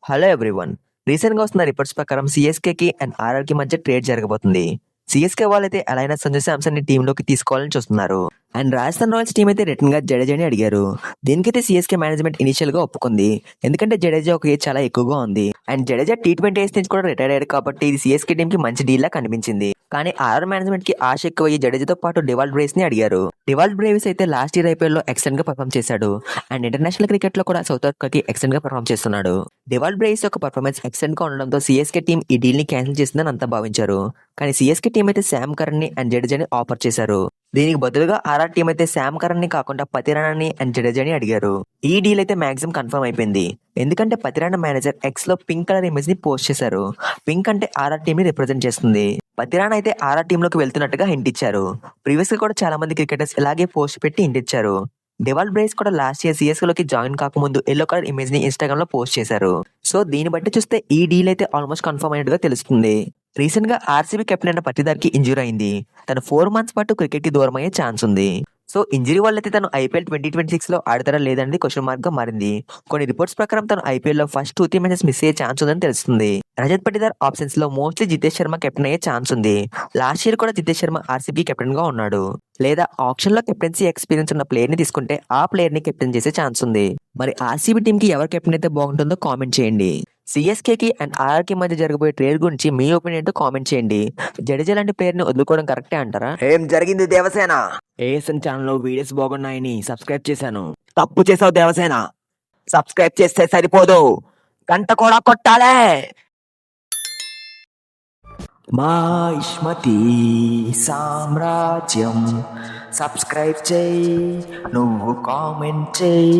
Hello everyone. రీసెంట్‌గా వస్తున్న reports ప్రకారం సీఎస్‌కేకి అండ్ ఆర్ఆర్‌కి మధ్య ట్రేడ్ జరగబోతుంది. సీఎస్‌కే వాళ్ళైతే ఎలా అయినా సంజు శాంసన్‌ని టీమ్‌లోకి తీసుకోవాలని చూస్తున్నారు. అండ్ రాజస్థాన్ రాయల్స్ టీమ్ అయితే రిటర్న్‌గా జడేజాని అడిగారు. దీనికైతే సీఎస్‌కే మేనేజ్మెంట్ ఇనిషియల్‌గా ఒప్పుకుంది. ఎందుకంటే జడేజా ఒక ఏజ్ చాలా ఎక్కువగా ఉంది. అండ్ జడేజా టీ20 ఏజ్ నుంచి కూడా రిటైర్ అయ్యాడు కాబట్టి ఇది సీఎస్‌కే టీమ్‌కి మంచి డీల్‌లా కనిపించింది. కానీ ఆర్ఆర్ మేనేజ్మెంట్‌కి ఆశ ఎక్కువయ్యి జడేజాతో పాటు డివాల్డ్ బ్రేవ్స్‌ని అడిగారు. డివాల్డ్ బ్రేవ్స్ అయితే లాస్ట్ ఇయర్ ఐపీఎల్‌లో ఎక్సలెంట్‌గా పర్ఫామ్ చేశాడు. అండ్ ఇంటర్నేషనల్ క్రికెట్‌లో కూడా సౌత్ ఆఫ్రికాకి ఎక్సలెంట్‌గా పర్ఫామ్ చేస్తున్నాడు. డివాల్డ్ బ్రేవ్స్ యొక్క పర్ఫార్మెన్స్ ఎక్సలెంట్ గా ఉండడంతో సీఎస్కే టీం ఈ డీల్ ని క్యాన్సిల్ చేసిందని అంతా భావించారు. కానీ సీఎస్కే టీం అయితే శామ్ కరణ్ ని అండ్ జడేజాని ఆఫర్ చేశారు. దీనికి బదులుగా ఆర్ఆర్ టీం అయితే శామ్ కరణ్ ని కాకుండా పతిరాణాని అండ్ జడేజాని అడిగారు. ఈ డీల్ అయితే మాక్సిమం కన్ఫర్మ్ అయిపోయింది. ఎందుకంటే పతిరాణ మేనేజర్ ఎక్స్ లో పింక్ కలర్ ఇమేజ్ ని పోస్ట్ చేశారు. పింక్ అంటే ఆర్ఆర్ టీం ని రిప్రజెంట్ చేస్తుంది. పతిరాణ అయితే ఆర్ఆర్ టీమ్ లోకి వెళ్తున్నట్టుగా హింట్ ఇచ్చారు. ప్రీవియస్ గా కూడా చాలా మంది క్రికెటర్స్ ఇలాగే పోస్ట్ పెట్టి హింట్ ఇచ్చారు. డెవాల్ బ్రేస్ కూడా లాస్ట్ ఇయర్ సిఎస్కే లోకి జాయిన్ కాకముందు ఎల్లో కలర్ ఇమేజ్ ని ఇన్స్టాగ్రామ్ లో పోస్ట్ చేశారు. సో దీన్ని బట్టి చూస్తే ఈ డీల్ అయితే ఆల్మోస్ట్ కన్ఫర్మ్ అయినట్టుగా తెలుస్తుంది. రీసెంట్ గా ఆర్సీబీ కెప్టెన్ అయిన పట్టిదార్కి ఇంజూరీ అయింది. తను 4 months పాటు క్రికెట్ కి దూరం అయ్యే ఛాన్స్ ఉంది. సో ఇంజరీ వల్ల అయితే తను ఐపీఎల్ 2026 లో ఆడతారా లేదనేది క్వశ్చన్ మార్క్ గా మారింది. కొన్ని రిపోర్ట్స్ ప్రకారం తను ఐపీఎల్ లో ఫస్ట్ 2-3 మ్యాచెస్ మిస్ అయ్యే ఛాన్స్ ఉందని తెలుస్తుంది. రజత్ పటిదార్ ఆప్షన్స్ లో మోస్ట్లీ జితేష్ శర్మ కెప్టెన్ అయ్యే ఛాన్స్ ఉంది. లాస్ట్ ఇయర్ కూడా జితేష్ శర్మ ఆర్సీబీ కెప్టెన్ గా ఉన్నాడు. లేదా ఆప్షన్ లో కెప్టెన్సీ ఎక్స్పీరియన్స్ ఉన్న ప్లేయర్ ని తీసుకుంటే ఆ ప్లేయర్ ని కెప్టెన్ చేసే ఛాన్స్ ఉంది. మరి ఆర్సీబీ టీం కి ఎవరు కెప్టెన్ అయితే బాగుంటుందో కామెంట్ చేయండి. సిఎస్కేకి అండ్ ఆర్ఆర్కి మధ్య జరగబోయే ట్రేడ్ గురించి మీ ఒపీనియన్ కామెంట్ చేయండి. జడేజా లాంటి ప్లేయర్ ని వదులుకోవడం కరెక్టే అంటారా? ఏం జరిగింది దేవసేన? ఏఎస్ఎన్ ఛానల్లో వీడియోస్ బాగున్నాయని సబ్స్క్రైబ్ చేశాను. తప్పు చేసావు దేవసేన. సబ్స్క్రైబ్ చేస్తే సరిపోదు, గంట కూడా కొట్టాలే. మహిష్మతి సామ్రాజ్యం సబ్స్క్రైబ్ చేయి, నువ్వు కామెంట్ చేయి.